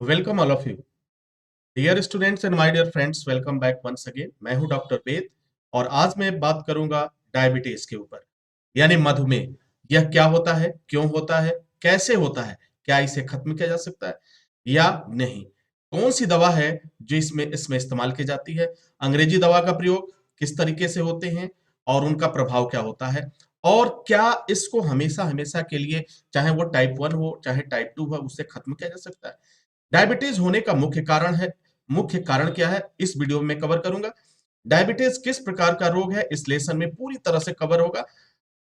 Welcome all of you dear students and my dear friends. Welcome back once again. मैं हूं doctor वेद और आज मैं बात करूंगा डायबिटीज के ऊपर यानी मधुमेह। यह क्या होता है, क्यों होता है, कैसे होता है, क्या इसे खत्म किया जा सकता है या नहीं, कौन सी दवा है जो इसमें इसमें इस्तेमाल की जाती है, अंग्रेजी दवा का प्रयोग किस तरीके से होते हैं और उनका प्रभाव क्या होता है, और क्या इसको हमेशा हमेशा के लिए, चाहे वो टाइप 1 हो चाहे टाइप 2 हो, उससे खत्म किया जा सकता है। डायबिटीज होने का मुख्य कारण क्या है, इस वीडियो में मैं कवर करूंगा। डायबिटीज किस प्रकार का रोग है, इस लेसन में पूरी तरह से कवर होगा।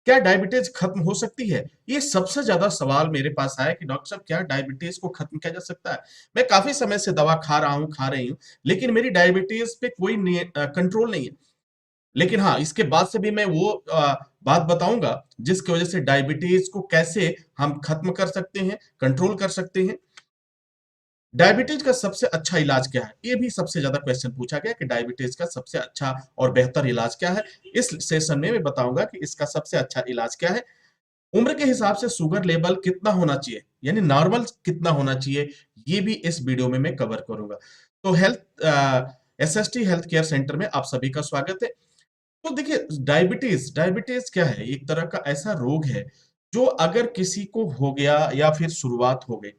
क्या डायबिटीज खत्म हो सकती है, ये सबसे ज्यादा सवाल मेरे पास आया कि डॉक्टर साहब क्या डायबिटीज को खत्म किया जा सकता है। मैं काफी समय से दवा खा रही हूँ, लेकिन मेरी डायबिटीज पे कोई कंट्रोल नहीं है। लेकिन हाँ, इसके बाद से भी मैं वो बात बताऊंगा जिसकी वजह से डायबिटीज को कैसे हम खत्म कर सकते हैं, कंट्रोल कर सकते हैं। डायबिटीज का सबसे अच्छा इलाज क्या है, ये भी सबसे ज्यादा क्वेश्चन पूछा गया कि डायबिटीज का सबसे अच्छा और बेहतर इलाज क्या है। इस सेशन में मैं बताऊंगा कि इसका सबसे अच्छा इलाज क्या है। उम्र के हिसाब से शुगर लेवल कितना होना चाहिए, यानी नॉर्मल कितना होना चाहिए, ये भी इस वीडियो में मैं कवर करूंगा। तो एसएसटी हेल्थ केयर सेंटर में आप सभी का स्वागत है। तो देखिए, डायबिटीज डायबिटीज क्या है, एक तरह का ऐसा रोग है जो अगर किसी को हो गया या फिर शुरुआत हो गई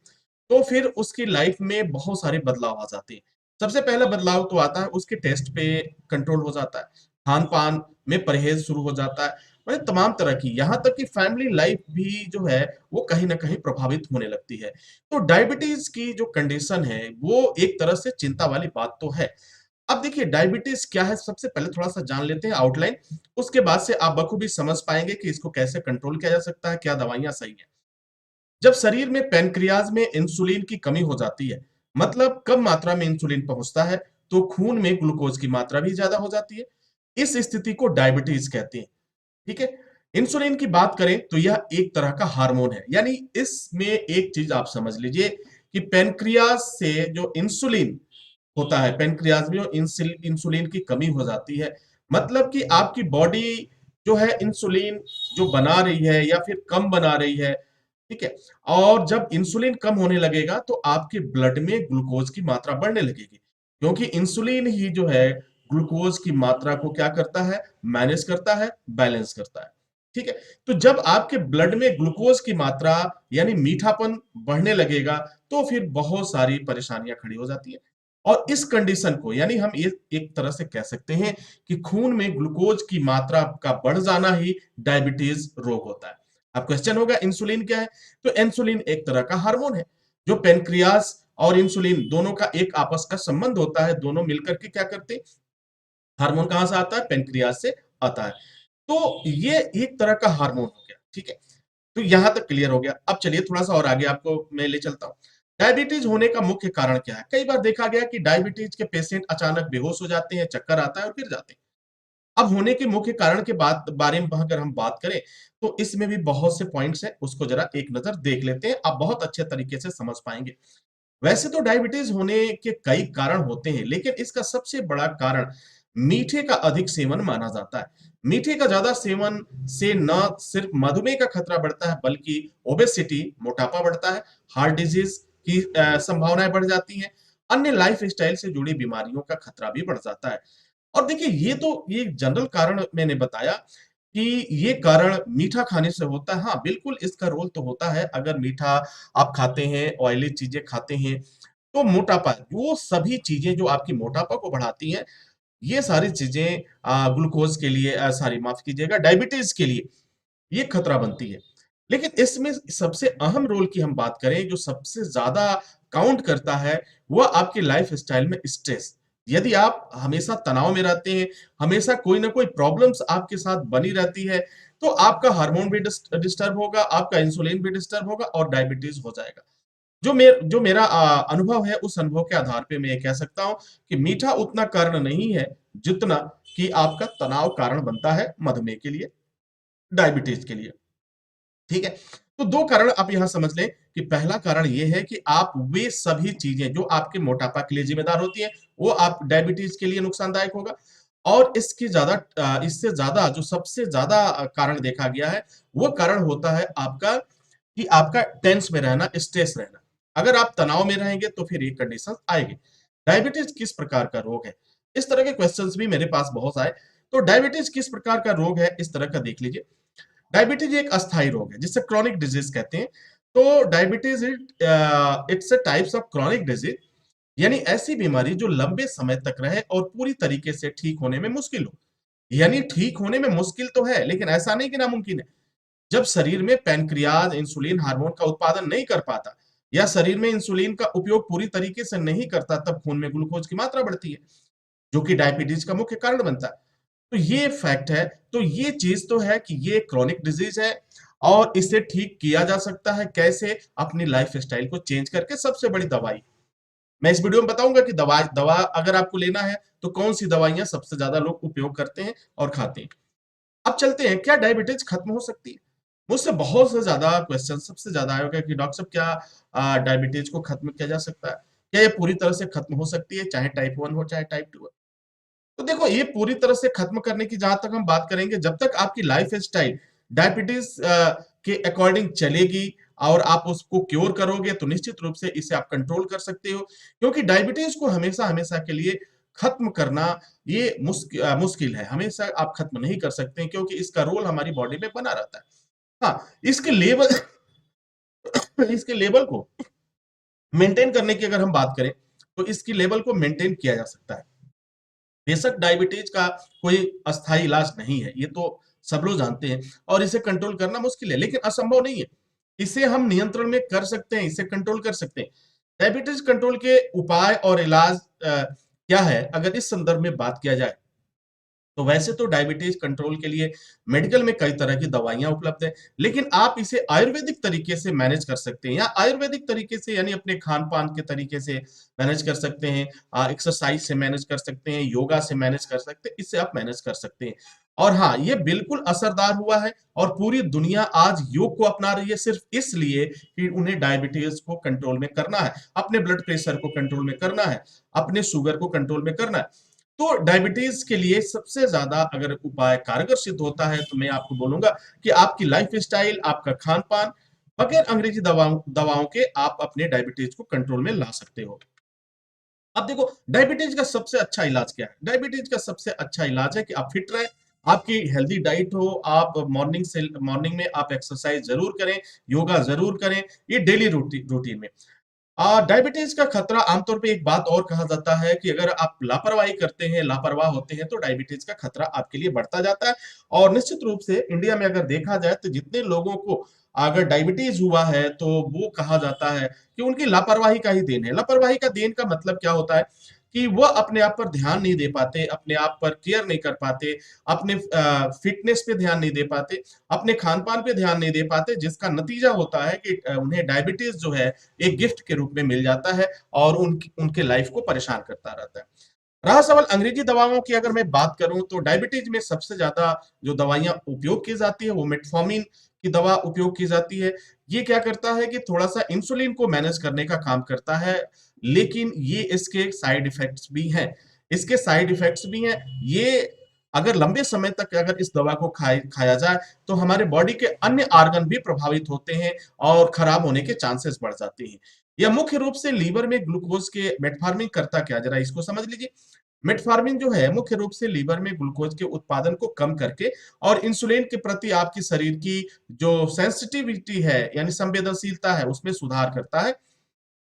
तो फिर उसकी लाइफ में बहुत सारे बदलाव आ जाते हैं। सबसे पहला बदलाव तो आता है उसके टेस्ट पे कंट्रोल हो जाता है, खान पान में परहेज शुरू हो जाता है, मतलब तमाम तरह की, यहाँ तक कि फैमिली लाइफ भी जो है वो कहीं ना कहीं प्रभावित होने लगती है। तो डायबिटीज की जो कंडीशन है वो एक तरह से चिंता वाली बात तो है। अब देखिए, डायबिटीज क्या है, सबसे पहले थोड़ा सा जान लेते हैं आउटलाइन। उसके बाद से आप बखूबी समझ पाएंगे कि इसको कैसे कंट्रोल किया जा सकता है, क्या दवाइयां सही है। जब शरीर में पैनक्रियाज में इंसुलिन की कमी हो जाती है, मतलब कम मात्रा में इंसुलिन पहुंचता है, तो खून में ग्लूकोज की मात्रा भी ज्यादा हो जाती है। इस स्थिति को डायबिटीज कहते हैं। ठीक है। इंसुलिन की बात करें तो यह एक तरह का हार्मोन है, यानी इसमें एक चीज आप समझ लीजिए कि पैनक्रियाज से जो इंसुलिन होता है, पैनक्रियाज में इंसुलिन की कमी हो जाती है, मतलब कि आपकी बॉडी जो है इंसुलिन जो बना रही है या फिर कम बना रही है। ठीक है। और जब इंसुलिन कम होने लगेगा तो आपके ब्लड में ग्लूकोज की मात्रा बढ़ने लगेगी, क्योंकि इंसुलिन ही जो है ग्लूकोज की मात्रा को क्या करता है, मैनेज करता है, बैलेंस करता है। ठीक है। तो जब आपके ब्लड में ग्लूकोज की मात्रा यानी मीठापन बढ़ने लगेगा तो फिर बहुत सारी परेशानियां खड़ी हो जाती है। और इस कंडीशन को, यानी हम एक तरह से कह सकते हैं कि खून में ग्लूकोज की मात्रा का बढ़ जाना ही डायबिटीज रोग होता है। अब क्वेश्चन होगा इंसुलिन क्या है। तो इंसुलिन एक तरह का हार्मोन है जो पेनक्रियास और इंसुलिन दोनों का एक आपस का संबंध होता है, दोनों मिलकर के क्या करते हैं। हार्मोन कहां से आता है, पेनक्रियास से आता है। तो ये एक तरह का हार्मोन हो गया। ठीक है। तो यहां तक क्लियर हो गया। अब चलिए थोड़ा सा और आगे आपको मैं ले चलता हूं। डायबिटीज होने का मुख्य कारण क्या है। कई बार देखा गया कि डायबिटीज के पेशेंट अचानक बेहोश हो जाते हैं, चक्कर आता है और गिर जाते हैं। अब होने के मुख्य कारण के बारे में अगर हम बात करें तो इसमें भी बहुत से पॉइंट्स हैं, उसको जरा एक नजर देख लेते हैं, आप बहुत अच्छे तरीके से समझ पाएंगे। वैसे तो डायबिटीज होने के कई कारण होते हैं, लेकिन इसका सबसे बड़ा कारण मीठे का अधिक सेवन माना जाता है। मीठे का ज्यादा सेवन से न सिर्फ मधुमेह का खतरा बढ़ता है, बल्कि ओबेसिटी, मोटापा बढ़ता है, हार्ट डिजीज की संभावनाएं बढ़ जाती हैं, अन्य लाइफ स्टाइल से जुड़ी बीमारियों का खतरा भी बढ़ जाता है। और देखिए, ये जनरल कारण मैंने बताया कि ये कारण मीठा खाने से होता है। हाँ, बिल्कुल इसका रोल तो होता है। अगर मीठा आप खाते हैं, ऑयली चीजें खाते हैं, तो मोटापा, वो सभी चीजें जो आपकी मोटापा को बढ़ाती हैं, ये सारी चीजें ग्लूकोज के लिए, सॉरी माफ कीजिएगा, डायबिटीज के लिए ये खतरा बनती है। लेकिन इसमें सबसे अहम रोल की हम बात करें, जो सबसे ज्यादा काउंट करता है, वह आपकी लाइफ स्टाइल में स्ट्रेस। यदि आप हमेशा तनाव में रहते हैं, हमेशा कोई ना कोई प्रॉब्लम्स आपके साथ बनी रहती है, तो आपका हार्मोन भी डिस्टर्ब होगा, आपका इंसुलिन भी डिस्टर्ब होगा और डायबिटीज हो जाएगा। जो मेरा अनुभव है, उस अनुभव के आधार पे मैं ये कह सकता हूं कि मीठा उतना कारण नहीं है जितना कि आपका तनाव कारण बनता है मधुमेह के लिए, डायबिटीज के लिए। ठीक है। तो दो कारण आप यहां समझ लें कि पहला कारण यह है कि आप वे सभी चीजें जो आपके मोटापा के लिए जिम्मेदार होती हैं, वो आप डायबिटीज के लिए नुकसानदायक होगा। और इससे ज्यादा जो सबसे ज्यादा कारण देखा गया है, वो कारण होता है आपका कि आपका टेंस में रहना, स्ट्रेस रहना। अगर आप तनाव में रहेंगे तो फिर ये कंडीशन आएगी। डायबिटीज किस प्रकार का रोग है? इस तरह के क्वेश्चंस भी मेरे पास बहुत आए। तो डायबिटीज किस प्रकार का रोग है, इस तरह का देख लीजिए। डायबिटीज एक अस्थायी रोग है जिसे क्रॉनिक डिजीज कहते हैं। तो diabetes it's a types of chronic disease, यानी ऐसी बीमारी जो लंबे समय तक रहे और पूरी तरीके से ठीक होने में मुश्किल हो। यानी ठीक होने में मुश्किल तो है, लेकिन ऐसा नहीं कि नामुमकिन है। जब शरीर में पैनक्रियाज इंसुलिन हार्मोन का उत्पादन नहीं कर पाता या शरीर में इंसुलिन का उपयोग पूरी तरीके से नहीं करता, तब खून में ग्लूकोज की मात्रा बढ़ती है, जो कि डायबिटीज का मुख्य कारण बनता है। तो ये फैक्ट है। तो ये चीज तो है कि ये क्रॉनिक डिजीज है और इसे ठीक किया जा सकता है कैसे? अपनी लाइफ स्टाइल को चेंज करके। सबसे बड़ी दवाई मैं इस वीडियो में बताऊंगा कि दवा दवा अगर आपको लेना है तो कौन सी दवाइयां सबसे ज्यादा लोग उपयोग करते हैं और खाते हैं। अब चलते हैं, क्या डायबिटीज खत्म हो सकती है? मुझसे बहुत से ज्यादा क्वेश्चन सबसे ज्यादा आएगा कि डॉक्टर साहब क्या डायबिटीज को खत्म किया जा सकता है? क्या ये पूरी तरह से खत्म हो सकती है, चाहे टाइप 1 हो चाहे टाइप 2 हो? तो देखो, ये पूरी तरह से खत्म करने की जहां तक हम बात करेंगे, जब तक आपकी लाइफ स्टाइल डायबिटीज के अकॉर्डिंग चलेगी और आप उसको क्योर करोगे, तो निश्चित रूप से इसे आप कंट्रोल कर सकते हो। क्योंकि डायबिटीज को हमेशा हमेशा के लिए खत्म करना ये मुश्किल है। हमेशा आप खत्म नहीं कर सकते हैं, क्योंकि इसका रोल हमारी बॉडी में बना रहता है। हाँ, इसके लेवल इसके लेवल को मेंटेन करने की अगर हम बात करें, तो इसकी लेवल को मेंटेन किया जा सकता है। बेशक डायबिटीज का कोई अस्थायी इलाज नहीं है, ये तो सब लोग जानते हैं, और इसे कंट्रोल करना मुश्किल है, लेकिन असंभव नहीं है। इसे हम नियंत्रण में कर सकते हैं, इसे कंट्रोल कर सकते हैं। डायबिटीज कंट्रोल के उपाय और इलाज क्या है, अगर इस संदर्भ में बात किया जाए, तो वैसे तो डायबिटीज कंट्रोल के लिए मेडिकल में कई तरह की दवाइयां उपलब्ध है, लेकिन आप इसे आयुर्वेदिक तरीके से मैनेज कर सकते हैं, या आयुर्वेदिक तरीके से यानी अपने खान पान के तरीके से मैनेज कर सकते हैं, एक्सरसाइज से मैनेज कर सकते हैं, योगा से मैनेज कर सकते हैं, इससे आप मैनेज कर सकते हैं। और हाँ, ये बिल्कुल असरदार हुआ है और पूरी दुनिया आज योग को अपना रही है, सिर्फ इसलिए कि उन्हें डायबिटीज को कंट्रोल में करना है, अपने ब्लड प्रेशर को कंट्रोल में करना है, अपने शुगर को कंट्रोल में करना है। तो डायबिटीज के लिए सबसे ज्यादा अगर उपाय कारगर सिद्ध होता है, तो मैं आपको बोलूंगा कि आपकी लाइफ स्टाइल, आपका खान पान, बगैर अंग्रेजी दवाओं के आप अपने डायबिटीज को कंट्रोल में ला सकते हो। अब देखो, डायबिटीज का सबसे अच्छा इलाज क्या है? डायबिटीज का सबसे अच्छा इलाज है कि आप फिट रहें, आपकी हेल्दी डाइट हो, आप मॉर्निंग में आप एक्सरसाइज जरूर करें, योगा जरूर करें, ये डेली रूटीन में। डायबिटीज का खतरा आमतौर पे एक बात और कहा जाता है कि अगर आप लापरवाही करते हैं, लापरवाह होते हैं, तो डायबिटीज का खतरा आपके लिए बढ़ता जाता है। और निश्चित रूप से इंडिया में अगर देखा जाए, तो जितने लोगों को अगर डायबिटीज हुआ है, तो वो कहा जाता है कि उनकी लापरवाही का ही देन है। लापरवाही का देन का मतलब क्या होता है? कि वह अपने आप पर ध्यान नहीं दे पाते, अपने आप पर केयर नहीं कर पाते, अपने फिटनेस पे ध्यान नहीं दे पाते, अपने खान पान पे ध्यान नहीं दे पाते, जिसका नतीजा होता है कि उन्हें डायबिटीज जो है एक गिफ्ट के रूप में मिल जाता है और उनके लाइफ को परेशान करता रहता है। रहा सवाल अंग्रेजी दवाओं की, अगर मैं बात करूं, तो डायबिटीज में सबसे ज्यादा जो दवाइयां उपयोग की जाती है, वो मेटफॉर्मिन की दवा उपयोग की जाती है। ये क्या करता है कि थोड़ा सा इंसुलिन को मैनेज करने का काम करता है, लेकिन ये इसके साइड इफेक्ट्स भी हैं। इसके साइड इफेक्ट्स भी हैं। ये अगर लंबे समय तक अगर इस दवा को खाया जाए, तो हमारे बॉडी के अन्य ऑर्गन भी प्रभावित होते हैं और खराब होने के चांसेस बढ़ जाते हैं। यह मुख्य रूप से लीवर में ग्लूकोज के मेटफॉर्मिन करता क्या, जरा इसको समझ लीजिए। मेटफॉर्मिन जो है मुख्य रूप से लीवर में ग्लूकोज के उत्पादन को कम करके और इंसुलिन के प्रति आपकी शरीर की जो सेंसिटिविटी है, यानी संवेदनशीलता है, उसमें सुधार करता है,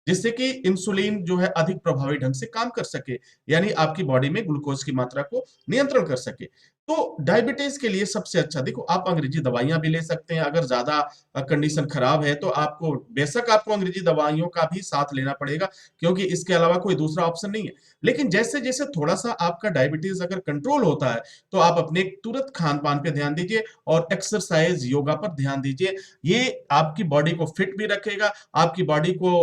जिससे कि इंसुलिन जो है अधिक प्रभावी ढंग से काम कर सके, यानी आपकी बॉडी में ग्लूकोज की मात्रा को नियंत्रण कर सके। तो डायबिटीज के लिए सबसे अच्छा, देखो, आप अंग्रेजी दवाइयां भी ले सकते हैं। अगर ज्यादा कंडीशन खराब है, तो आपको बेशक आपको अंग्रेजी दवाइयों का भी साथ लेना पड़ेगा, क्योंकि इसके अलावा कोई दूसरा ऑप्शन नहीं है। लेकिन जैसे जैसे थोड़ा सा आपका डायबिटीज अगर कंट्रोल होता है, तो आप अपने तुरंत खान पान पे ध्यान दीजिए और एक्सरसाइज योगा पर ध्यान दीजिए। ये आपकी बॉडी को फिट भी रखेगा, आपकी बॉडी को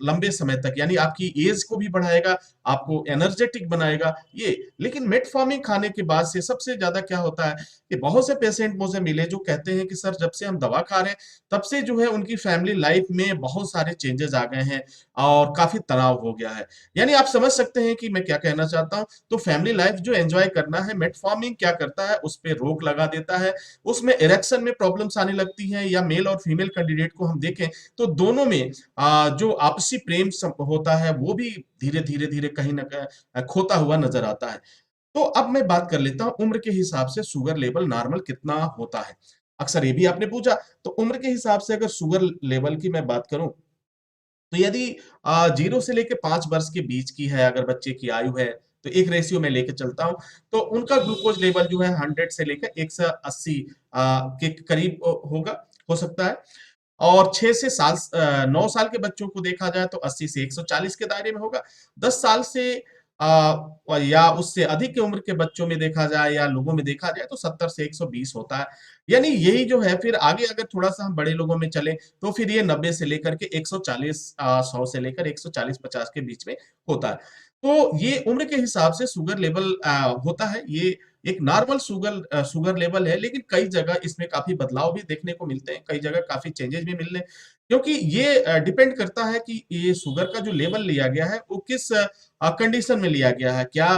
लंबे समय तक, यानी आपकी एज को भी बढ़ाएगा, आपको एनर्जेटिक बनाएगा ये। लेकिन मेटफॉर्मिन खाने के बाद से सबसे सबसे ज़्यादा क्या होता है कि बहुत से पेशेंट मुझसे मिले जो कहते हैं कि सर जब से हम दवा खा रहे हैं, तब से जो है उनकी फैमिली लाइफ में बहुत सारे चेंजेज़ आ गए हैं और काफ़ी तनाव हो गया है। यानी आप समझ सकते हैं कि मैं क्या कहना चाहता हूँ। तो फैमिली लाइफ जो एन्जॉय करना है, मेटफॉर्मिन क्या करता है, उस पे रोक लगा देता है। उसमें इरेक्शन में प्रॉब्लम्स आने लगती हैं या मेल और फीमेल कैंडिडेट को हम देखें, तो दोनों में जो आपसी प्रेम होता है, वो भी धीरे-धीरे कहीं न खोता हुआ नज़र आता है। तो अब मैं बात कर लेता हूँ उम्र के हिसाब से शुगर लेवल नॉर्मल कितना होता है? अक्सर ये भी आपने पूछा, तो उम्र के हिसाब से अगर शुगर लेवल की मैं बात करूँ, तो यदि 0 से लेके 5 वर्ष के बीच की है अगर बच्चे की आयु है, तो एक रेशियो में लेके चलता हूँ, तो उनका ग्लूकोज़ लेवल जो है 100 से लेकर 180 के करीब होगा, हो सकता है। और 6 से 9 साल के बच्चों को देखा जाए तो 80 से 140 के दायरे में होगा। 10 साल से या उससे अधिक की उम्र के बच्चों में देखा जाए या लोगों में देखा जाए तो 70 से 120 होता है। यानी यही जो है फिर आगे अगर थोड़ा-सा हम बड़े लोगों में चलें तो फिर ये 90 से लेकर के 140 100 से लेकर 140-50 के बीच में होता है। तो ये उम्र के हिसाब से शुगर लेवल होता है। ये एक नॉर्मल शुगर लेवल है, लेकिन कई जगह इसमें काफ़ी बदलाव भी देखने को मिलते हैं, कई जगह काफ़ी चेंजेज़ भी मिल रहे हैं। क्योंकि ये डिपेंड करता है कि ये शुगर का जो लेवल लिया गया है, वो किस कंडीशन में लिया गया है। क्या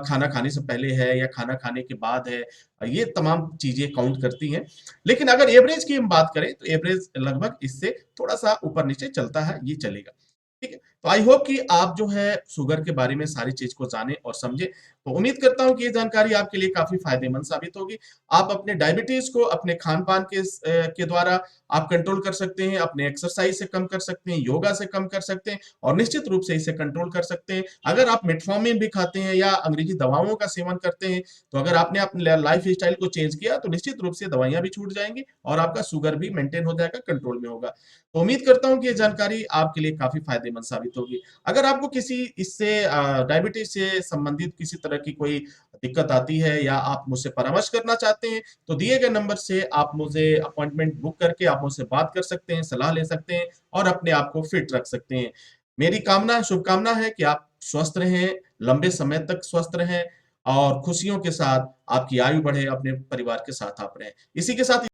खाना खाने से पहले है या खाना खाने के बाद है? ये तमाम चीज़ें काउंट करती हैं। लेकिन अगर एवरेज की हम बात करें, तो एवरेज लगभग इससे थोड़ा-सा ऊपर-नीचे चलता है, ये चलेगा। ठीक है? तो आई होप कि आप जो है शुगर के बारे में सारी चीज़ को जानें और समझें। तो उम्मीद करता हूँ कि ये जानकारी आपके लिए काफ़ी फ़ायदेमंद साबित होगी। आप अपने डायबिटीज़ को अपने खान-पान के द्वारा आप कंट्रोल कर सकते हैं, अपने एक्सरसाइज़ से कम कर सकते हैं, योगा से कम कर सकते हैं और निश्चित रूप से इसे कंट्रोल कर सकते हैं। अगर आप मेटफॉर्मिन भी खाते हैं या अंग्रेज़ी दवाओं का सेवन करते हैं, तो अगर आपने अपने लाइफ़स्टाइल को चेंज किया, तो निश्चित रूप से दवाइयाँ भी छूट जाएँगी और आपका शुगर भी मेंटेन हो जाएगा, कंट्रोल में होगा। तो उम्मीद करता हूँ कि ये जानकारी आपके लिए काफ़ी फ़ायदेमंद साबित होगी। अगर आपको किसी इससे डायबिटीज़ से संबंधित किसी तरह की कोई दिक्कत आती है या आप मुझसे परामर्श करना चाहते हैं, तो दिए गए नंबर से आप मुझे अपॉइंटमेंट बुक करके आप मुझसे बात कर सकते हैं, सलाह ले सकते हैं और अपने आप को फिट रख सकते हैं। मेरी शुभकामना है कि आप स्वस्थ रहें, लंबे समय तक स्वस्थ रहें और खुशियों के साथ आपकी आयु बढ़े, अपने परिवार के साथ आप रहें। इसी के साथ